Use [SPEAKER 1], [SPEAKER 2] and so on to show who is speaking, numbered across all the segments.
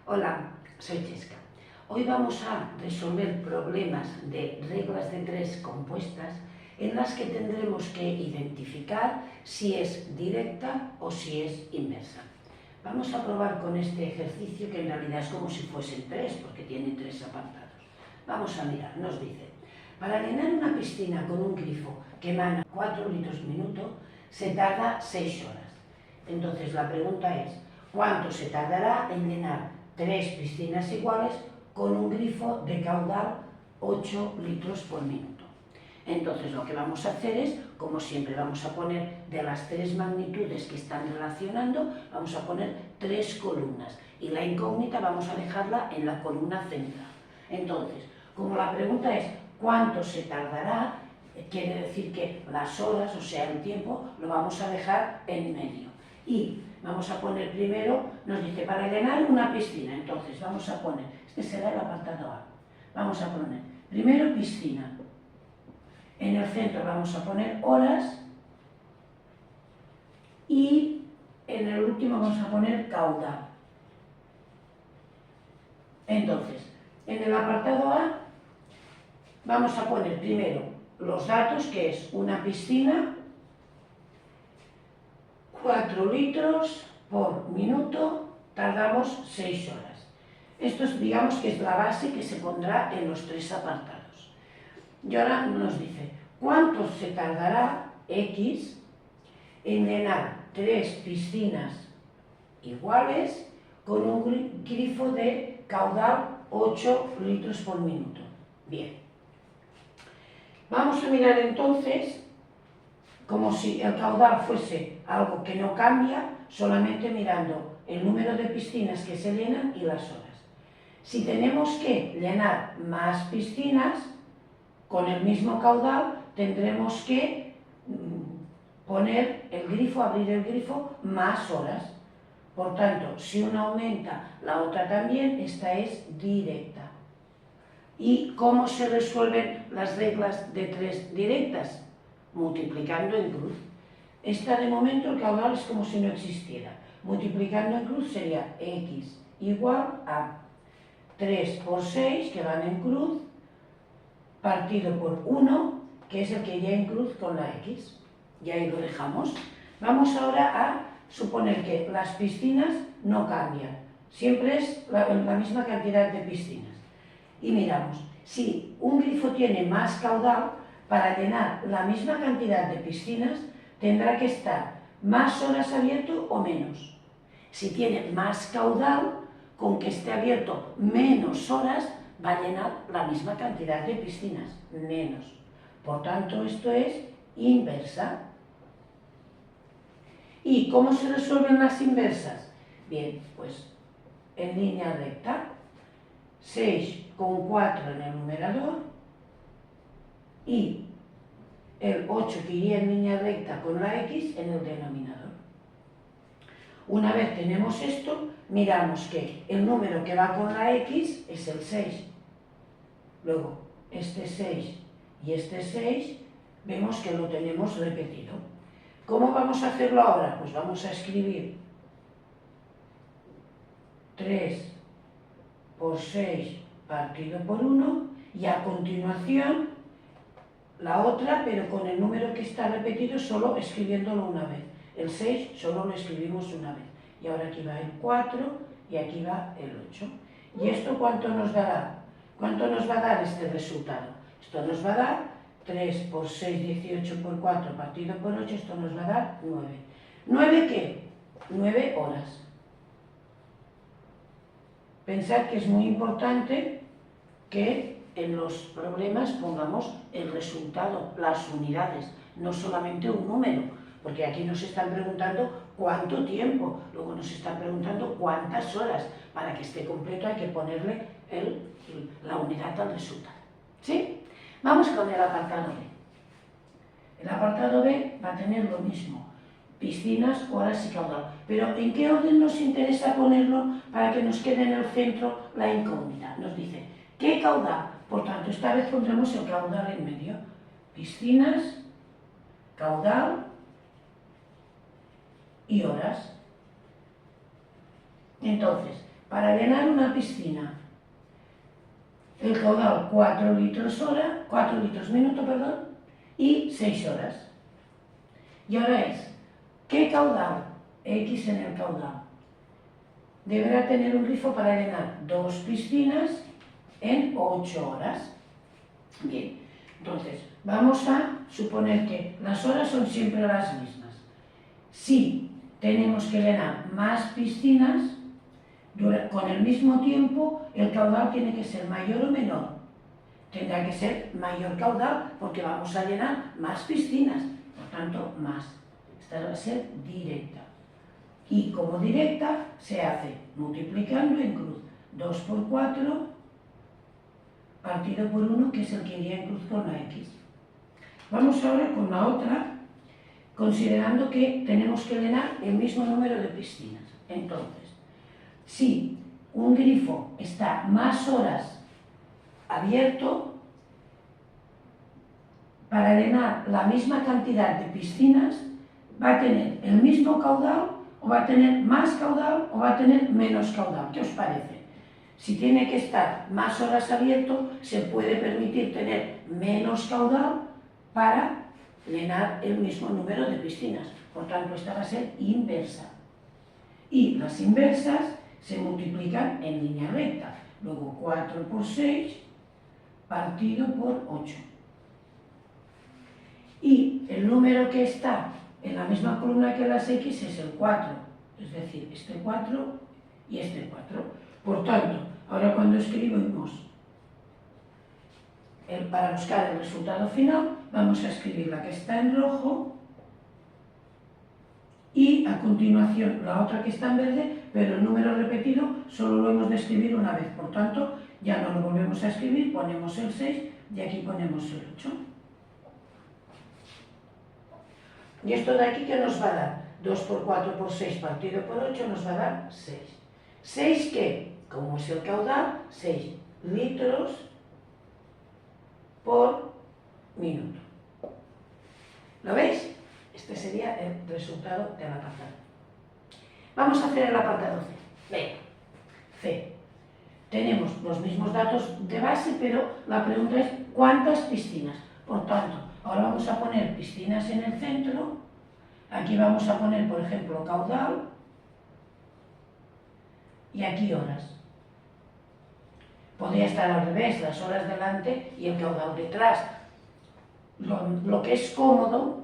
[SPEAKER 1] Hola, soy Chesca. Hoy vamos a resolver problemas de reglas de tres compuestas en las que tendremos que identificar si es directa o si es inversa. Vamos a probar con este ejercicio que en realidad es como si fuesen tres, porque tiene tres apartados. Vamos a mirar, nos dice, para llenar una piscina con un grifo que emana 4 litros minuto, se tarda 6 horas. Entonces la pregunta es, ¿cuánto se tardará en llenar 3 piscinas iguales con un grifo de caudal 8 litros por minuto? Entonces lo que vamos a hacer es, como siempre vamos a poner de las tres magnitudes que están relacionando, vamos a poner 3 columnas y la incógnita vamos a dejarla en la columna central. Entonces, como la pregunta es ¿cuánto se tardará? Quiere decir que las horas, o sea el tiempo, lo vamos a dejar en medio. Y vamos a poner primero, nos dice, para llenar una piscina, entonces vamos a poner, este será el apartado A, vamos a poner primero piscina, en el centro vamos a poner horas y en el último vamos a poner caudal. Entonces, en el apartado A vamos a poner primero los datos, que es una piscina, 4 litros por minuto, tardamos 6 horas. Esto es, digamos que es la base que se pondrá en los tres apartados. Y ahora nos dice, ¿cuánto se tardará X en llenar 3 piscinas iguales con un grifo de caudal 8 litros por minuto? Bien. Vamos a mirar entonces como si el caudal fuese algo que no cambia, solamente mirando el número de piscinas que se llenan y las horas. Si tenemos que llenar más piscinas, con el mismo caudal tendremos que poner el grifo, abrir el grifo, más horas. Por tanto, si una aumenta, la otra también, esta es directa. ¿Y cómo se resuelven las reglas de tres directas? Multiplicando en cruz. Esta de momento el caudal es como si no existiera. Multiplicando en cruz sería x igual a 3 por 6, que van en cruz, partido por 1, que es el que iría en cruz con la x. Y ahí lo dejamos. Vamos ahora a suponer que las piscinas no cambian. Siempre es la misma cantidad de piscinas. Y miramos, si un grifo tiene más caudal, para llenar la misma cantidad de piscinas tendrá que estar más horas abierto o menos. Si tiene más caudal, con que esté abierto menos horas, va a llenar la misma cantidad de piscinas, menos. Por tanto, esto es inversa. ¿Y cómo se resuelven las inversas? Bien, pues en línea recta, 6 con 4 en el numerador, y el 8 que iría en línea recta con la x en el denominador. Una vez tenemos esto, miramos que el número que va con la x es el 6. Luego, este 6 y este 6, vemos que lo tenemos repetido. ¿Cómo vamos a hacerlo ahora? Pues vamos a escribir 3 por 6 partido por 1 y a continuación la otra, pero con el número que está repetido solo escribiéndolo una vez. El 6 solo lo escribimos una vez. Y ahora aquí va el 4 y aquí va el 8. ¿Y esto cuánto nos dará? ¿Cuánto nos va a dar este resultado? Esto nos va a dar 3 por 6, 18 por 4 partido por 8, esto nos va a dar 9. ¿9 qué? 9 horas. Pensad que es muy importante que en los problemas pongamos el resultado, las unidades, no solamente un número, porque aquí nos están preguntando cuánto tiempo, luego nos están preguntando cuántas horas. Para que esté completo hay que ponerle la unidad al resultado. ¿Sí? Vamos con el apartado B. El apartado B va a tener lo mismo, piscinas, horas y caudal. Pero ¿en qué orden nos interesa ponerlo para que nos quede en el centro la incógnita? Nos dice, ¿qué caudal? Por tanto, esta vez pondremos el caudal en medio. Piscinas, caudal y horas. Entonces, para llenar una piscina, el caudal 4 litros minuto, y 6 horas. Y ahora es, ¿qué caudal? X en el caudal. Deberá tener un grifo para llenar 2 piscinas en 8 horas. Bien, entonces vamos a suponer que las horas son siempre las mismas. Si tenemos que llenar más piscinas, con el mismo tiempo el caudal tiene que ser mayor o menor. Tendrá que ser mayor caudal porque vamos a llenar más piscinas, por tanto más. Esta va a ser directa. Y como directa se hace multiplicando en cruz. 2 por 4 partido por 1, que es el que iría en cruz con la X. Vamos ahora con la otra, considerando que tenemos que llenar el mismo número de piscinas. Entonces, si un grifo está más horas abierto, para llenar la misma cantidad de piscinas, va a tener el mismo caudal, o va a tener más caudal, o va a tener menos caudal. ¿Qué os parece? Si tiene que estar más horas abierto, se puede permitir tener menos caudal para llenar el mismo número de piscinas. Por tanto, esta va a ser inversa. Y las inversas se multiplican en línea recta. Luego 4 por 6 partido por 8. Y el número que está en la misma columna que las X es el 4. Es decir, este 4 y este 4. Por tanto, ahora cuando escribimos para buscar el resultado final, vamos a escribir la que está en rojo y a continuación la otra que está en verde, pero el número repetido solo lo hemos de escribir una vez. Por tanto, ya no lo volvemos a escribir, ponemos el 6 y aquí ponemos el 8. Y esto de aquí, ¿qué nos va a dar? 2 por 4 por 6 partido por 8 nos va a dar 6. ¿6 qué? Como es el caudal, 6 litros por minuto. ¿Lo veis? Este sería el resultado del apartado. Vamos a hacer el apartado C. Venga, C. Tenemos los mismos datos de base, pero la pregunta es ¿cuántas piscinas? Por tanto, ahora vamos a poner piscinas en el centro. Aquí vamos a poner, por ejemplo, caudal. Y aquí horas. Podría estar al revés, las horas delante y el caudal detrás. Lo que es cómodo,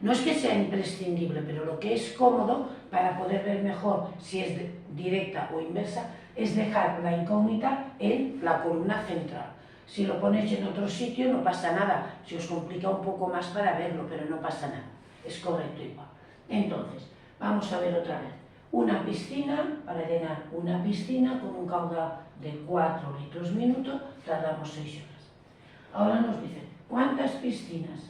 [SPEAKER 1] no es que sea imprescindible, pero lo que es cómodo para poder ver mejor si es directa o inversa, es dejar la incógnita en la columna central. Si lo ponéis en otro sitio no pasa nada, se os complica un poco más para verlo, pero no pasa nada, es correcto igual. Entonces, vamos a ver otra vez. Una piscina, para llenar una piscina con un caudal de 4 litros minuto, tardamos 6 horas. Ahora nos dicen, ¿cuántas piscinas?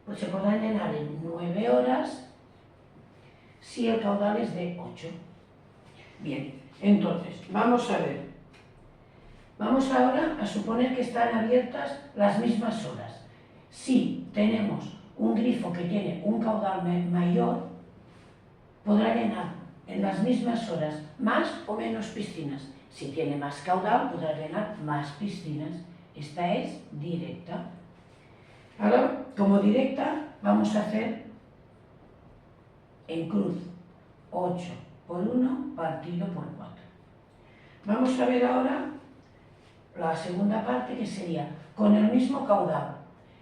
[SPEAKER 1] Pues se podrán llenar en 9 horas si el caudal es de 8. Bien, entonces, vamos a ver. Vamos ahora a suponer que están abiertas las mismas horas. Si tenemos un grifo que tiene un caudal mayor, podrá llenar en las mismas horas más o menos piscinas. Si tiene más caudal, podrá llenar más piscinas. Esta es directa. Ahora, como directa, vamos a hacer en cruz 8 por 1 partido por 4. Vamos a ver ahora la segunda parte, que sería con el mismo caudal.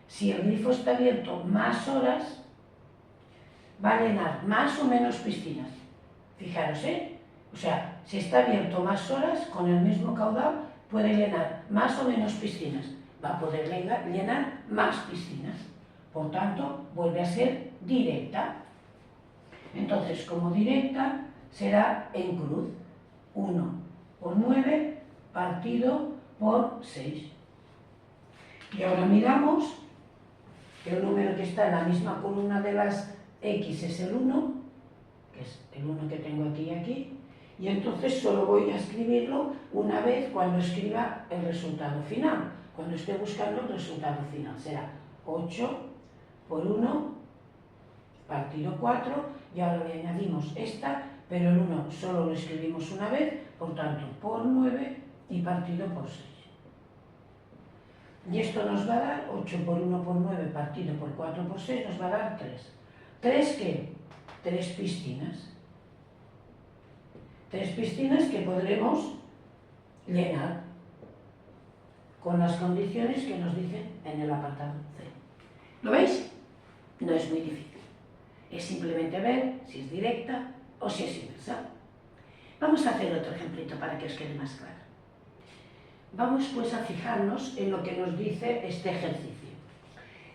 [SPEAKER 1] Si el grifo está abierto más horas, va a llenar más o menos piscinas. Fijaros, O sea, si está abierto más horas, con el mismo caudal, puede llenar más o menos piscinas. Va a poder llenar más piscinas. Por tanto, vuelve a ser directa. Entonces, como directa, será en cruz. 1 por 9 partido por 6. Y ahora miramos que el número que está en la misma columna de las X es el 1, que es el 1 que tengo aquí y aquí, y entonces solo voy a escribirlo una vez cuando escriba el resultado final. Cuando esté buscando el resultado final será 8 por 1 partido 4 y ahora le añadimos esta, pero el 1 solo lo escribimos una vez, por tanto, por 9 y partido por 6. Y esto nos va a dar 8 por 1 por 9 partido por 4 por 6, nos va a dar 3. ¿3 qué? 3 piscinas. 3 piscinas que podremos llenar con las condiciones que nos dicen en el apartado C. ¿Lo veis? No es muy difícil. Es simplemente ver si es directa o si es inversa. Vamos a hacer otro ejemplito para que os quede más claro. Vamos pues a fijarnos en lo que nos dice este ejercicio.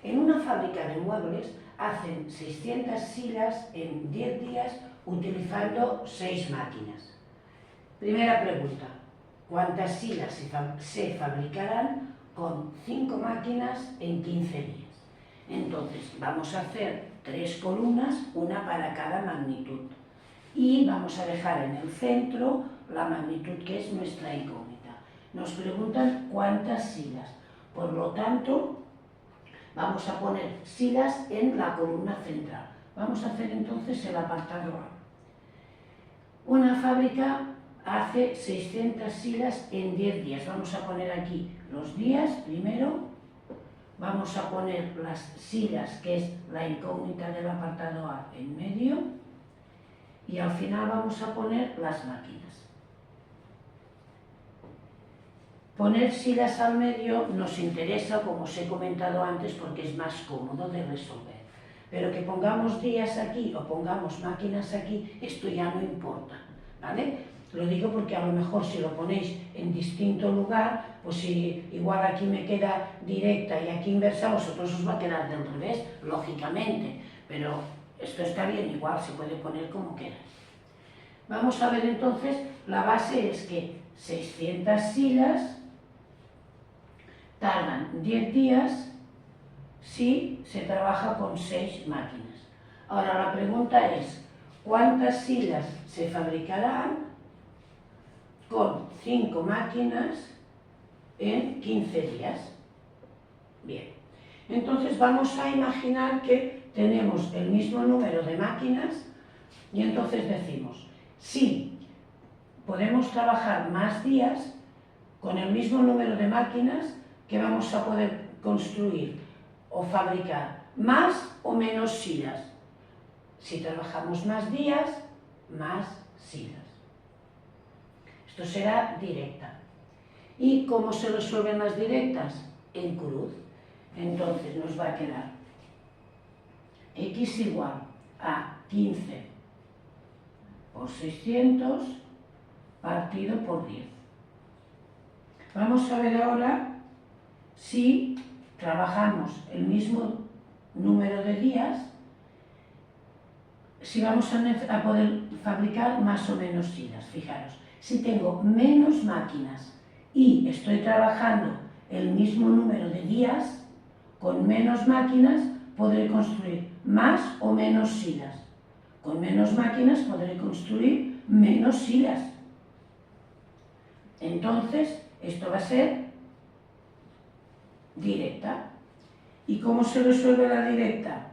[SPEAKER 1] En una fábrica de muebles hacen 600 sillas en 10 días utilizando 6 máquinas. Primera pregunta, ¿cuántas sillas se fabricarán con 5 máquinas en 15 días? Entonces vamos a hacer 3 columnas, una para cada magnitud. Y vamos a dejar en el centro la magnitud que es nuestra incógnita. Nos preguntan cuántas sillas. Por lo tanto, vamos a poner sillas en la columna central. Vamos a hacer entonces el apartado A. Una fábrica hace 600 sillas en 10 días. Vamos a poner aquí los días primero. Vamos a poner las sillas, que es la incógnita del apartado A, en medio. Y al final vamos a poner las máquinas. Poner sillas al medio nos interesa, como os he comentado antes, porque es más cómodo de resolver. Pero que pongamos días aquí o pongamos máquinas aquí, esto ya no importa, ¿vale? Lo digo porque a lo mejor si lo ponéis en distinto lugar, pues si igual aquí me queda directa y aquí inversa, a vosotros os va a quedar del revés, lógicamente. Pero esto está bien, igual se puede poner como queráis. Vamos a ver entonces, la base es que 600 sillas tardan 10 días si se trabaja con 6 máquinas. Ahora la pregunta es, ¿cuántas sillas se fabricarán con 5 máquinas en 15 días? Bien, entonces vamos a imaginar que tenemos el mismo número de máquinas y entonces decimos, si podemos trabajar más días con el mismo número de máquinas, que vamos a poder construir o fabricar más o menos sillas. Si trabajamos más días, más sillas. Esto será directa. ¿Y cómo se resuelven las directas? En cruz. Entonces nos va a quedar x igual a 15 por 600 partido por 10. Vamos a ver ahora si trabajamos el mismo número de días, si vamos a poder fabricar más o menos sillas. Fijaros, si tengo menos máquinas y estoy trabajando el mismo número de días, con menos máquinas podré construir más o menos sillas. Con menos máquinas podré construir menos sillas. Entonces, esto va a ser directa. ¿Y cómo se resuelve la directa?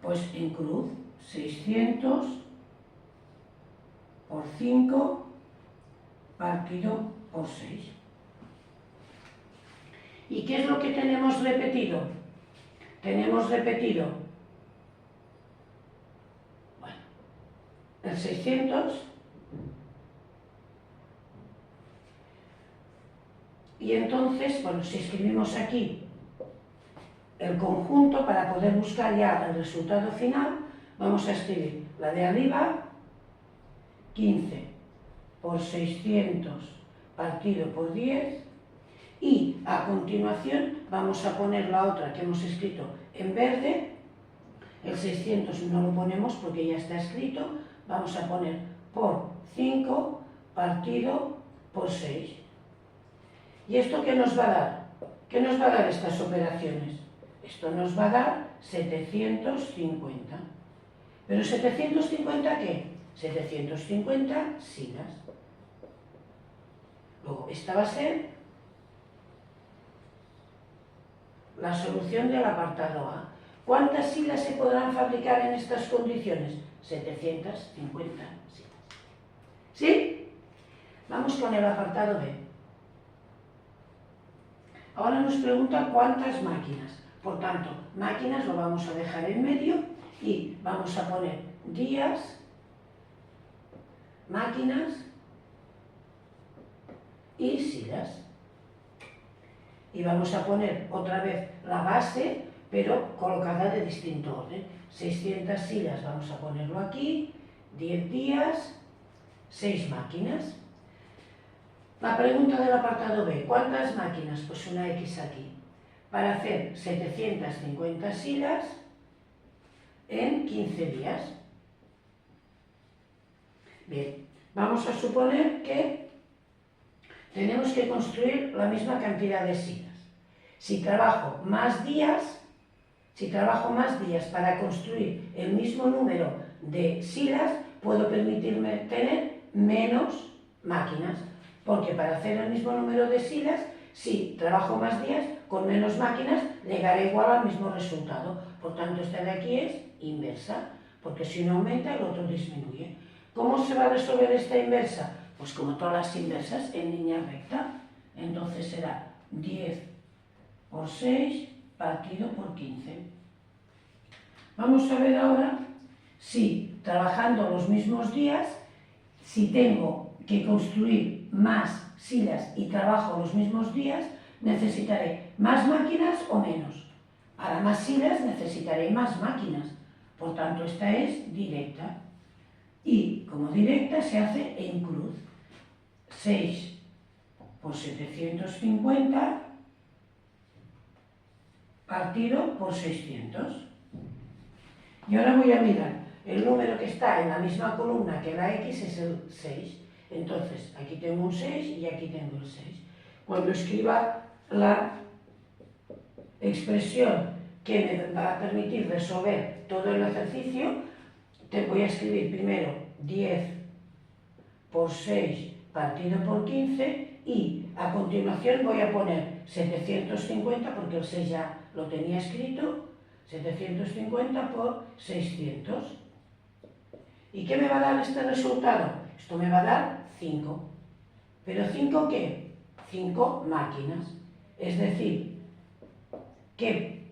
[SPEAKER 1] Pues en cruz, 600 por 5 partido por 6. ¿Y qué es lo que tenemos repetido? Tenemos repetido, bueno, el 600 y entonces, bueno, si escribimos aquí el conjunto para poder buscar ya el resultado final, vamos a escribir la de arriba, 15 por 600 partido por 10, y a continuación vamos a poner la otra que hemos escrito en verde. El 600 no lo ponemos porque ya está escrito, vamos a poner por 5 partido por 6. ¿Y esto qué nos va a dar? ¿Qué nos va a dar estas operaciones? Esto nos va a dar 750. ¿Pero 750 qué? 750 sillas. Luego, esta va a ser la solución del apartado A. ¿Cuántas silas se podrán fabricar en estas condiciones? 750 silas. ¿Sí? Vamos con el apartado B. Ahora nos pregunta cuántas máquinas. Por tanto, máquinas lo vamos a dejar en medio y vamos a poner días, máquinas y silas. Y vamos a poner otra vez la base, pero colocada de distinto orden. 600 silas vamos a ponerlo aquí, 10 días, 6 máquinas. La pregunta del apartado B, ¿cuántas máquinas? Pues una X aquí. Para hacer 750 silas en 15 días. Bien, vamos a suponer que tenemos que construir la misma cantidad de silas. Si trabajo más días para construir el mismo número de silas, puedo permitirme tener menos máquinas, porque para hacer el mismo número de silas, si trabajo más días, con menos máquinas, llegaré igual al mismo resultado. Por tanto, esta de aquí es inversa, porque si uno aumenta, el otro disminuye. ¿Cómo se va a resolver esta inversa? Pues como todas las inversas, en línea recta. Entonces será 10 por 6 partido por 15. Vamos a ver ahora si, trabajando los mismos días, si tengo que construir más silas y trabajo los mismos días, necesitaré más máquinas o menos. Para más silas necesitaré más máquinas. Por tanto, esta es directa. Y como directa se hace en cruz. 6 por 750 partido por 600. Y ahora voy a mirar. El número que está en la misma columna que la X es el 6. Entonces, aquí tengo un 6 y aquí tengo el 6. Cuando escriba la expresión que me va a permitir resolver todo el ejercicio, te voy a escribir primero 10 por 6 partido por 15 y a continuación voy a poner 750 porque el 6 ya lo tenía escrito, 750 por 600. ¿Y qué me va a dar este resultado? Esto me va a dar 5. ¿Pero 5 qué? 5 máquinas. Es decir, que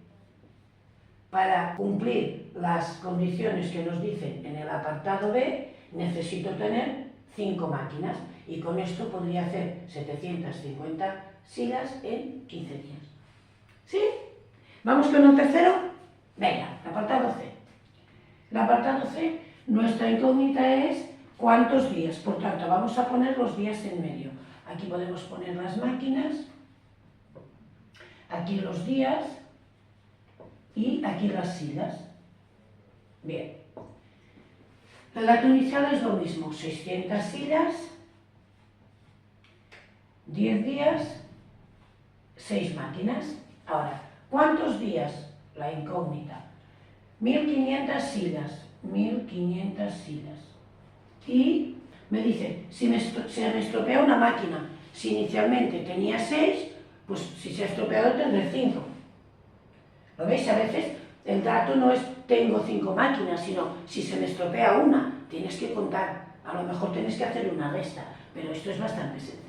[SPEAKER 1] para cumplir las condiciones que nos dicen en el apartado B, necesito tener 5 máquinas. Y con esto podría hacer 750 silas en 15 días. ¿Sí? ¿Vamos con el tercero? Venga, el apartado C. El apartado C, nuestra incógnita es ¿cuántos días? Por tanto, vamos a poner los días en medio. Aquí podemos poner las máquinas, aquí los días y aquí las silas. Bien. El dato inicial es lo mismo, 600 silas, 10 días, 6 máquinas. Ahora, ¿cuántos días? La incógnita. 1500 silas, 1500 silas. Y me dice, se me estropea una máquina. Si inicialmente tenía 6, pues si se ha estropeado tendré 5. ¿Lo veis? A veces el dato no es tengo 5 máquinas, sino si se me estropea una, tienes que contar. A lo mejor tienes que hacer una resta, pero esto es bastante sencillo.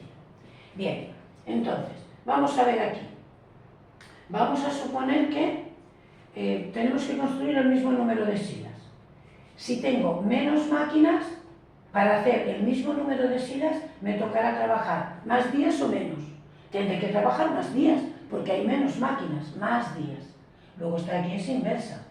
[SPEAKER 1] Bien, entonces, vamos a ver aquí. Vamos a suponer que tenemos que construir el mismo número de silas. Si tengo menos máquinas, para hacer el mismo número de silas me tocará trabajar más días o menos. Tendré que trabajar más días, porque hay menos máquinas, más días. Luego esta aquí es inversa.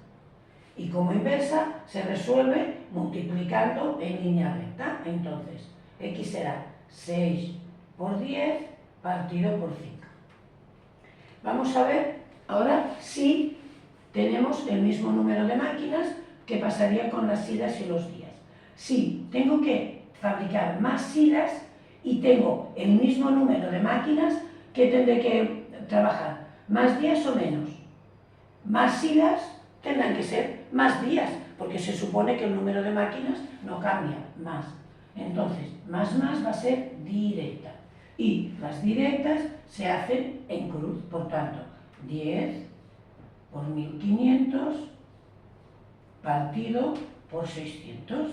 [SPEAKER 1] Y como inversa se resuelve multiplicando en línea recta. Entonces, X será 6 por 10 partido por 5. Vamos a ver ahora si tenemos el mismo número de máquinas, ¿qué pasaría con las silas y los días? Si tengo que fabricar más silas y tengo el mismo número de máquinas, ¿qué tendré que trabajar? ¿Más días o menos? Más silas tendrán que ser más días, porque se supone que el número de máquinas no cambia, más. Entonces, más va a ser directa. Y las directas se hacen en cruz, por tanto, 10 por 1500 partido por 600.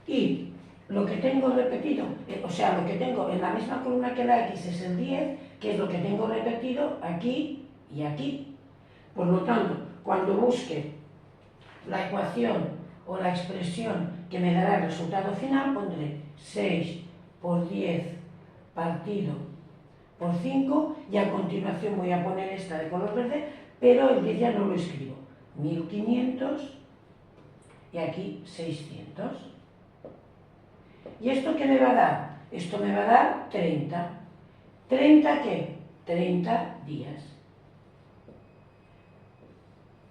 [SPEAKER 1] Y lo que tengo repetido, o sea, lo que tengo en la misma columna que la X es el 10, que es lo que tengo repetido aquí y aquí. Por lo tanto, cuando busque la ecuación o la expresión que me dará el resultado final, pondré 6 por 10 partido por 5 y a continuación voy a poner esta de color verde, pero el 10 ya no lo escribo. 1500 y aquí 600. ¿Y esto qué me va a dar? Esto me va a dar 30. ¿30 qué? 30 días.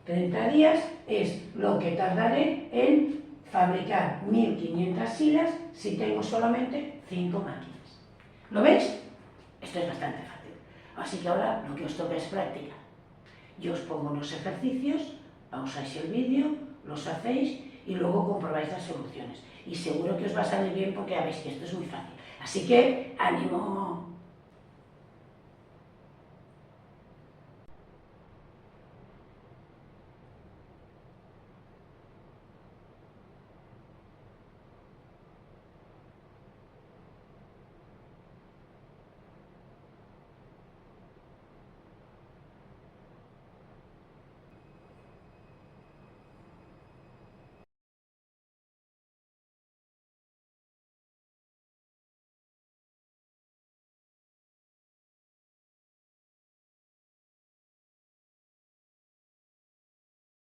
[SPEAKER 1] 30 días es lo que tardaré en fabricar 1500 silas si tengo solamente 5 máquinas. ¿Lo veis? Esto es bastante fácil. Así que ahora lo que os toca es práctica. Yo os pongo los ejercicios, pausáis el vídeo, los hacéis y luego comprobáis las soluciones. Y seguro que os va a salir bien porque ya veis que esto es muy fácil. Así que, ¡ánimo!